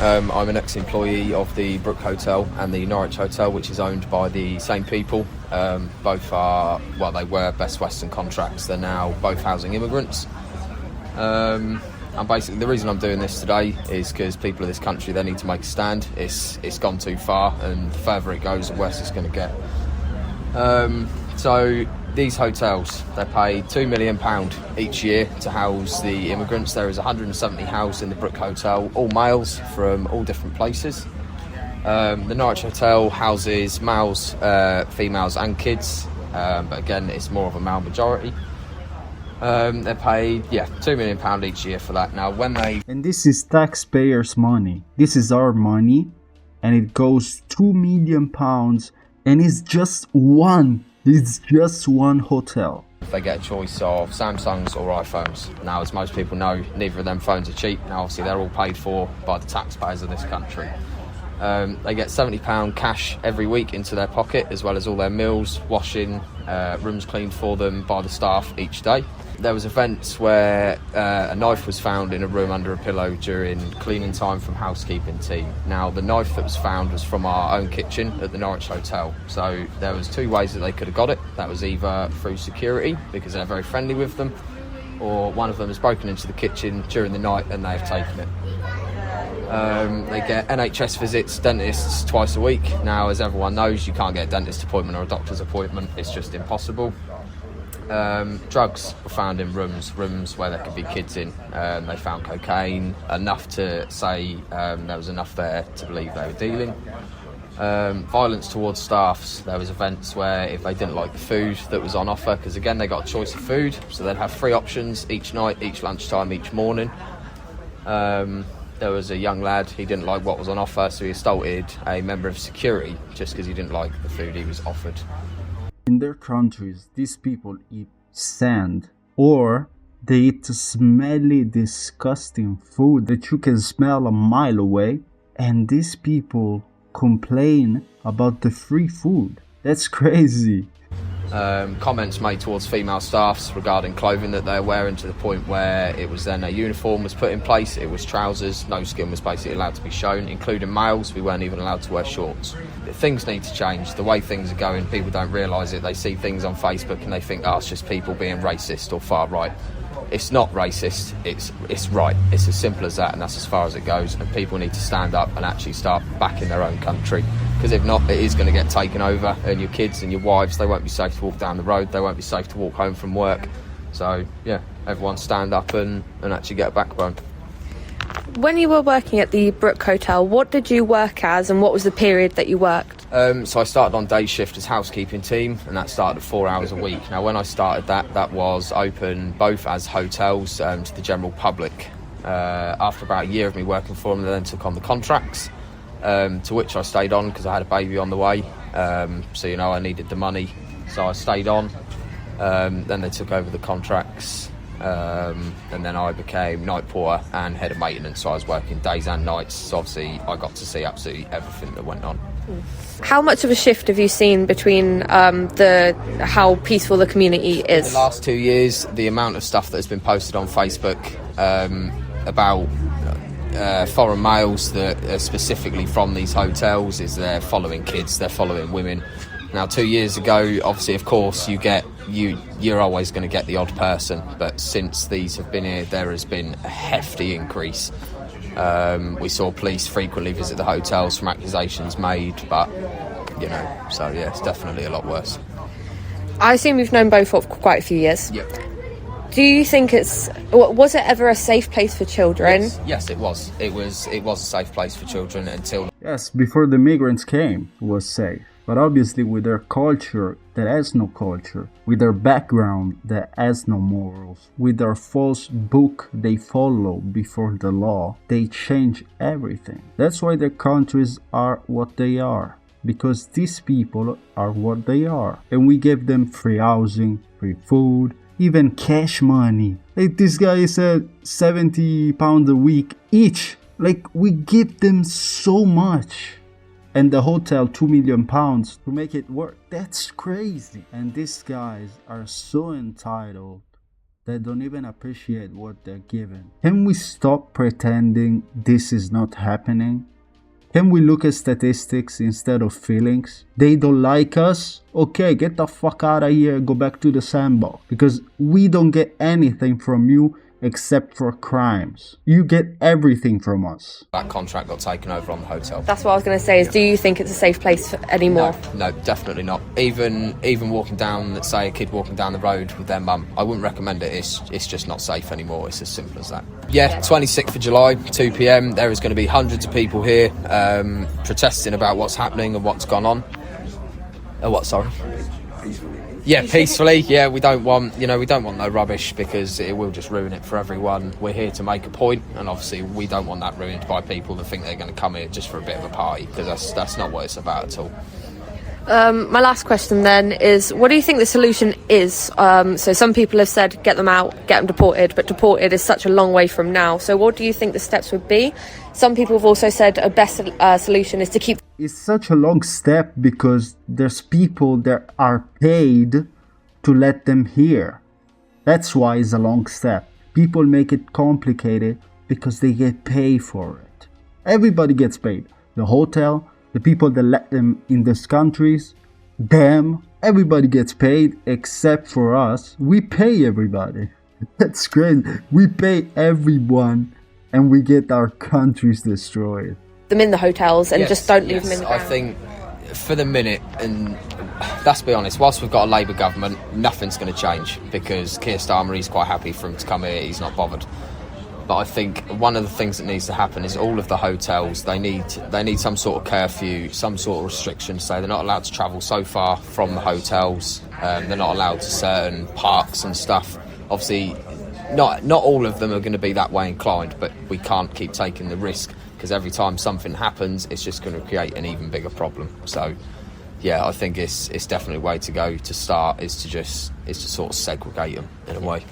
I'm an ex-employee of the Brook Hotel and the Norwich Hotel, which is owned by the same people. Both are, well, they were Best Western contracts. They're now both housing immigrants. And basically the reason I'm doing this today is because people of this country, they need to make a stand. It's gone too far, and the further it goes, the worse it's going to get. So these hotels, they pay £2 million each year to house the immigrants. There is 170 housed in the Brook Hotel, all males from all different places. The Norwich Hotel houses males, females and kids, but again, it's more of a male majority. They're paid, £2 million each year for that. Now, And this is taxpayers' money. This is our money, and it goes £2 million, and it's just one hotel. They get a choice of Samsungs or iPhones. Now, as most people know, neither of them phones are cheap. Now, obviously, they're all paid for by the taxpayers of this country. They get £70 cash every week into their pocket, as well as all their meals, washing, rooms cleaned for them by the staff each day. There was events where a knife was found in a room under a pillow during cleaning time from housekeeping team. Now, the knife that was found was from our own kitchen at the Norwich Hotel. So there was two ways that they could have got it. That was either through security, because they're very friendly with them, or one of them has broken into the kitchen during the night and they have taken it. They get NHS visits, dentists twice a week. Now, as everyone knows, you can't get a dentist appointment or a doctor's appointment. It's just impossible. Drugs were found in rooms where there could be kids in. They found cocaine, enough to say there was enough there to believe they were dealing. Violence towards staffs. There was events where if they didn't like the food that was on offer, because again, they got a choice of food, so they'd have 3 options each night, each lunchtime, each morning. There was a young lad, he didn't like what was on offer, so he assaulted a member of security just because he didn't like the food he was offered. In their countries, these people eat sand, or they eat smelly, disgusting food that you can smell a mile away, and these people complain about the free food. That's crazy. Comments made towards female staffs regarding clothing that they're wearing, to the point where it was then a uniform was put in place. It was trousers, no skin was basically allowed to be shown, including males. We weren't even allowed to wear shorts. Things need to change. The way things are going, people don't realise it. They see things on Facebook and they think, it's just people being racist or far right. It's not racist, it's right. It's as simple as that, and that's as far as it goes. And people need to stand up and actually start backing their own country, because if not, it is going to get taken over, and your kids and your wives, they won't be safe to walk down the road, they won't be safe to walk home from work. So everyone stand up and actually get a backbone. When you were working at the Brook Hotel, what did you work as, and what was the period that you worked? So I started on day shift as housekeeping team, and that started at 4 hours a week. Now, when I started that was open both as hotels to the general public. After about a year of me working for them, they then took on the contracts, to which I stayed on because I had a baby on the way. So I needed the money, so I stayed on. Then they took over the contracts. And then I became night porter and head of maintenance, so I was working days and nights, so obviously I got to see absolutely everything that went on. How much of a shift have you seen between how peaceful the community is? In the last 2 years, the amount of stuff that has been posted on Facebook about foreign males that are specifically from these hotels is they're following kids, they're following women. Now, 2 years ago, obviously, of course, you're always going to get the odd person, but since these have been here, there has been a hefty increase. We saw police frequently visit the hotels from accusations made, but, it's definitely a lot worse. I assume you've known both for quite a few years. Yep. Do you think was it ever a safe place for children? Yes, it was. It was a safe place for children until... Yes, before the migrants came, it was safe. But obviously with their culture that has no culture, with their background that has no morals, with their false book they follow before the law, they change everything. That's why their countries are what they are, because these people are what they are. And we gave them free housing, free food, even cash money. Like this guy said, £70 a week each. Like we give them so much. And the hotel £2 million to make it work. That's crazy. And these guys are so entitled that don't even appreciate what they're given. Can we stop pretending this is not happening? Can we look at statistics instead of feelings? They don't like us? Okay, get the fuck out of here and go back to the sandbox. Because we don't get anything from you except for crimes. You get everything from us. That contract got taken over on the hotel. That's what I was going to say, is do you think it's a safe place anymore? No, definitely not. Even walking down, let's say a kid walking down the road with their mum, I wouldn't recommend it. It's just not safe anymore. It's as simple as that. Yeah, 26th of July, 2 p.m. There is going to be hundreds of people here protesting about what's happening and what's gone on. What, sorry? Yeah, peacefully. Yeah, we don't want no rubbish, because it will just ruin it for everyone. We're here to make a point, and obviously we don't want that ruined by people that think they're going to come here just for a bit of a party, because that's not what it's about at all. My last question then is, what do you think the solution is? So some people have said get them out, get them deported, but deported is such a long way from now. So what do you think the steps would be? Some people have also said a best solution is to keep... It's such a long step because there's people that are paid to let them here. That's why it's a long step. People make it complicated because they get paid for it. Everybody gets paid. The hotel, the people that let them in these countries, them, everybody gets paid except for us. We pay everybody. That's great. We pay everyone and we get our countries destroyed. them in the hotels and just don't leave them in the ground. I think for the minute, and let's be honest, whilst we've got a Labour government, nothing's going to change, because Keir Starmer, he's quite happy for him to come here, he's not bothered. But I think one of the things that needs to happen is all of the hotels, they need some sort of curfew, some sort of restriction, so they're not allowed to travel so far from the hotels, they're not allowed to certain parks and stuff. Obviously, not all of them are going to be that way inclined, but we can't keep taking the risk, because every time something happens, it's just going to create an even bigger problem. So, yeah, I think it's definitely a way to go to start, is to sort of segregate them in a way.